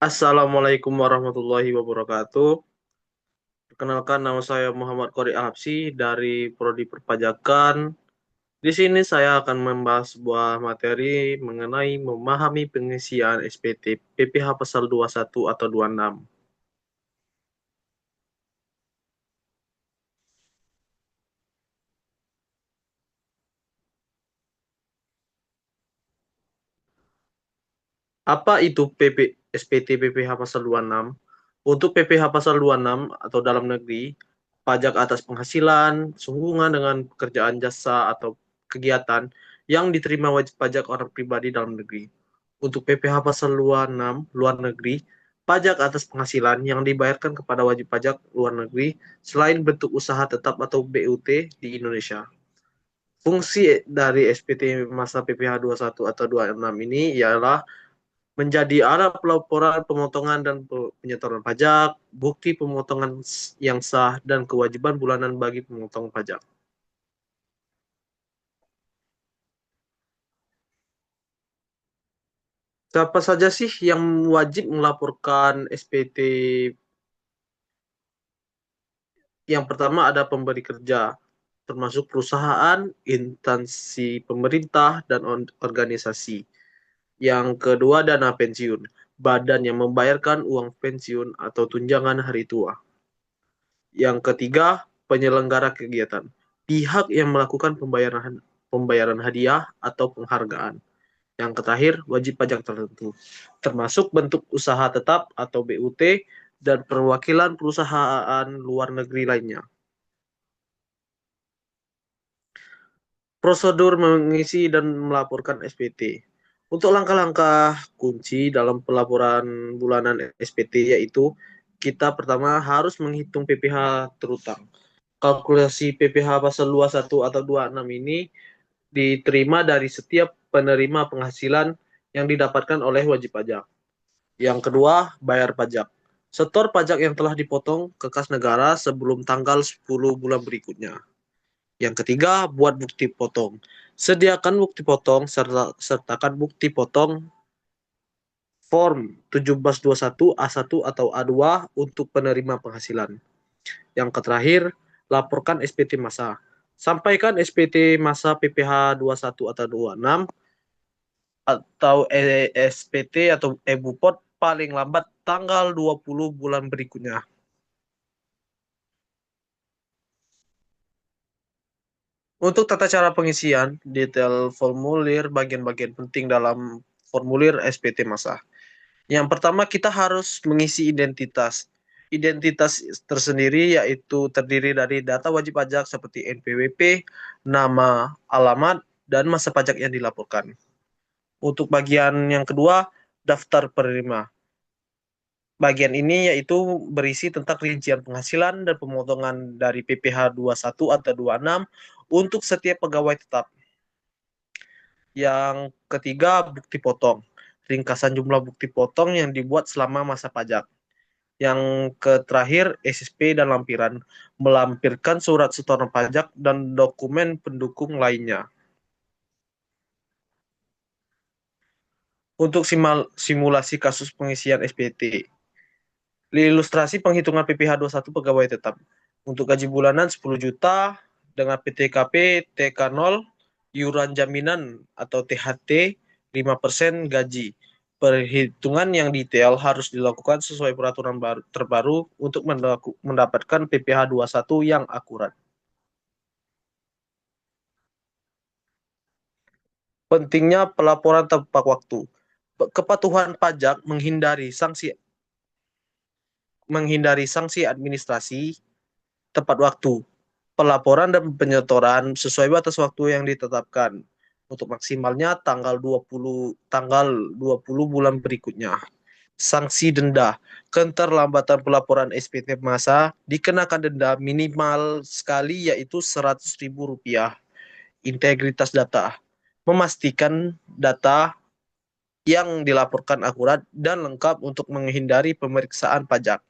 Assalamualaikum warahmatullahi wabarakatuh. Perkenalkan, nama saya Muhammad Qori Alapsi dari Prodi Perpajakan. Di sini saya akan membahas sebuah materi mengenai memahami pengisian SPT PPh pasal 21 atau 26. Apa itu SPT PPh pasal 26? Untuk PPh pasal 26 atau dalam negeri, pajak atas penghasilan sehubungan dengan pekerjaan jasa atau kegiatan yang diterima wajib pajak orang pribadi dalam negeri. Untuk PPh pasal 26 luar negeri, pajak atas penghasilan yang dibayarkan kepada wajib pajak luar negeri selain bentuk usaha tetap atau BUT di Indonesia. Fungsi dari SPT masa PPh 21 atau 26 ini ialah menjadi alat pelaporan pemotongan dan penyetoran pajak, bukti pemotongan yang sah, dan kewajiban bulanan bagi pemotong pajak. Siapa saja sih yang wajib melaporkan SPT? Yang pertama ada pemberi kerja, termasuk perusahaan, instansi pemerintah, dan organisasi. Yang kedua dana pensiun, badan yang membayarkan uang pensiun atau tunjangan hari tua. Yang ketiga, penyelenggara kegiatan. Pihak yang melakukan pembayaran hadiah atau penghargaan. Yang terakhir, wajib pajak tertentu, termasuk bentuk usaha tetap atau BUT dan perwakilan perusahaan luar negeri lainnya. Prosedur mengisi dan melaporkan SPT. Untuk langkah-langkah kunci dalam pelaporan bulanan SPT yaitu kita pertama harus menghitung PPh terutang. Kalkulasi PPh pasal 21 atau 26 ini diterima dari setiap penerima penghasilan yang didapatkan oleh wajib pajak. Yang kedua, bayar pajak. Setor pajak yang telah dipotong ke kas negara sebelum tanggal 10 bulan berikutnya. Yang ketiga, buat bukti potong. Sediakan bukti potong sertakan bukti potong form 1721 A1 atau A2 untuk penerima penghasilan. Yang terakhir, laporkan SPT masa. Sampaikan SPT masa PPh 21 atau 26 atau SPT atau EBUPOT paling lambat tanggal 20 bulan berikutnya. Untuk tata cara pengisian, detail formulir, bagian-bagian penting dalam formulir SPT masa. Yang pertama, kita harus mengisi identitas. Identitas tersendiri yaitu terdiri dari data wajib pajak seperti NPWP, nama, alamat, dan masa pajak yang dilaporkan. Untuk bagian yang kedua, daftar penerima. Bagian ini yaitu berisi tentang rincian penghasilan dan pemotongan dari PPh 21 atau 26 untuk setiap pegawai tetap. Yang ketiga, bukti potong. Ringkasan jumlah bukti potong yang dibuat selama masa pajak. Yang terakhir, SSP dan lampiran. Melampirkan surat setoran pajak dan dokumen pendukung lainnya. Untuk simulasi kasus pengisian SPT. Ilustrasi penghitungan PPh 21 pegawai tetap. Untuk gaji bulanan 10 juta dengan PTKP TK0, iuran jaminan atau THT 5% gaji. Perhitungan yang detail harus dilakukan sesuai peraturan terbaru untuk mendapatkan PPh 21 yang akurat. Pentingnya pelaporan tepat waktu. Kepatuhan pajak menghindari sanksi administrasi tepat waktu. Pelaporan dan penyetoran sesuai batas waktu yang ditetapkan. Untuk maksimalnya tanggal 20 bulan berikutnya. Sanksi denda. Keterlambatan pelaporan SPT masa dikenakan denda minimal sekali yaitu Rp100.000. Integritas data. Memastikan data yang dilaporkan akurat dan lengkap untuk menghindari pemeriksaan pajak.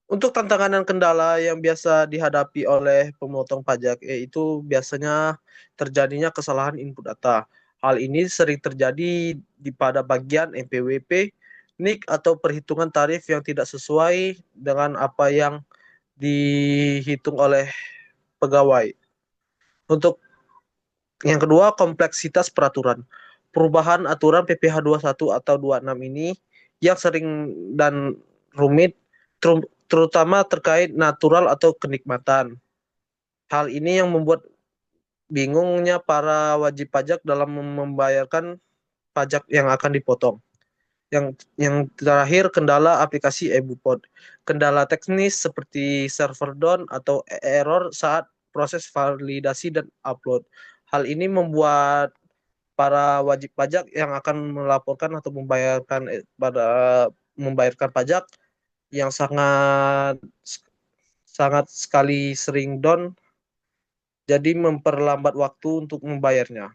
Untuk tantangan dan kendala yang biasa dihadapi oleh pemotong pajak yaitu biasanya terjadinya kesalahan input data. Hal ini sering terjadi pada bagian NPWP, NIK atau perhitungan tarif yang tidak sesuai dengan apa yang dihitung oleh pegawai. Untuk yang kedua, kompleksitas peraturan. Perubahan aturan PPh 21 atau 26 ini yang sering dan rumit, terutama terkait natural atau kenikmatan. Hal ini yang membuat bingungnya para wajib pajak dalam membayarkan pajak yang akan dipotong. Yang terakhir, kendala aplikasi EBUPOD. Kendala teknis seperti server down atau error saat proses validasi dan upload. Hal ini membuat para wajib pajak yang akan melaporkan atau membayarkan pajak yang sangat sangat sekali sering down, jadi memperlambat waktu untuk membayarnya.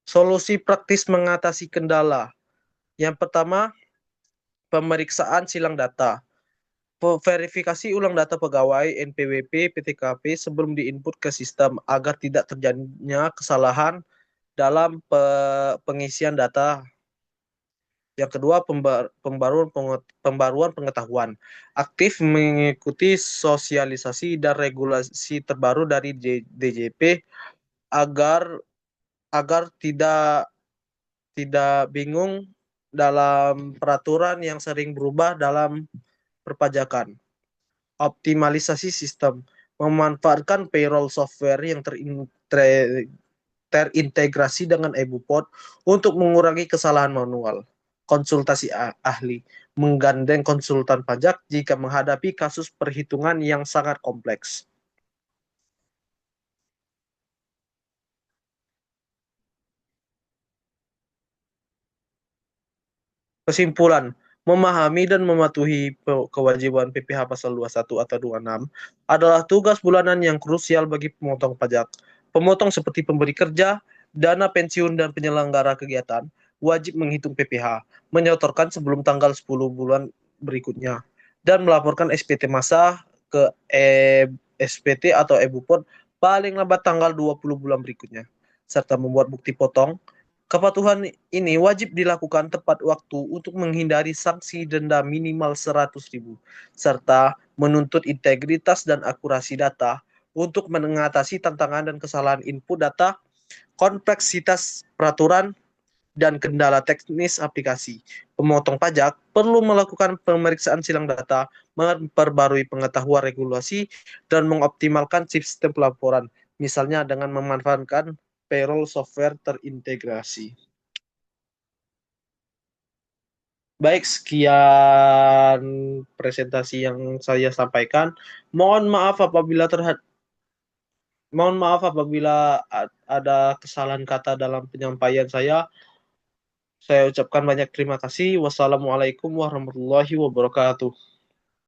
Solusi praktis mengatasi kendala. Yang pertama, pemeriksaan silang data. Verifikasi ulang data pegawai NPWP PTKP sebelum diinput ke sistem agar tidak terjadinya kesalahan dalam pengisian data. Yang kedua, pembaruan pengetahuan. Aktif mengikuti sosialisasi dan regulasi terbaru dari DJP agar agar tidak bingung dalam peraturan yang sering berubah dalam perpajakan. Optimalisasi sistem, memanfaatkan payroll software yang terintegrasi dengan EBUPOD untuk mengurangi kesalahan manual. Konsultasi ahli, menggandeng konsultan pajak jika menghadapi kasus perhitungan yang sangat kompleks. Kesimpulan, memahami dan mematuhi kewajiban PPh pasal 21 atau 26 adalah tugas bulanan yang krusial bagi pemotong pajak. Pemotong seperti pemberi kerja, dana pensiun, dan penyelenggara kegiatan wajib menghitung PPh, menyetorkan sebelum tanggal 10 bulan berikutnya, dan melaporkan SPT masa ke SPT atau EBUPOD paling lambat tanggal 20 bulan berikutnya, serta membuat bukti potong. Kepatuhan ini wajib dilakukan tepat waktu untuk menghindari sanksi denda minimal 100.000, serta menuntut integritas dan akurasi data untuk mengatasi tantangan dan kesalahan input data, kompleksitas peraturan, dan kendala teknis aplikasi. Pemotong pajak perlu melakukan pemeriksaan silang data, memperbarui pengetahuan regulasi, dan mengoptimalkan sistem pelaporan, misalnya dengan memanfaatkan payroll software terintegrasi. Baik, sekian presentasi yang saya sampaikan. Mohon maaf apabila ada kesalahan kata dalam penyampaian saya. Saya ucapkan banyak terima kasih. Wassalamualaikum warahmatullahi wabarakatuh.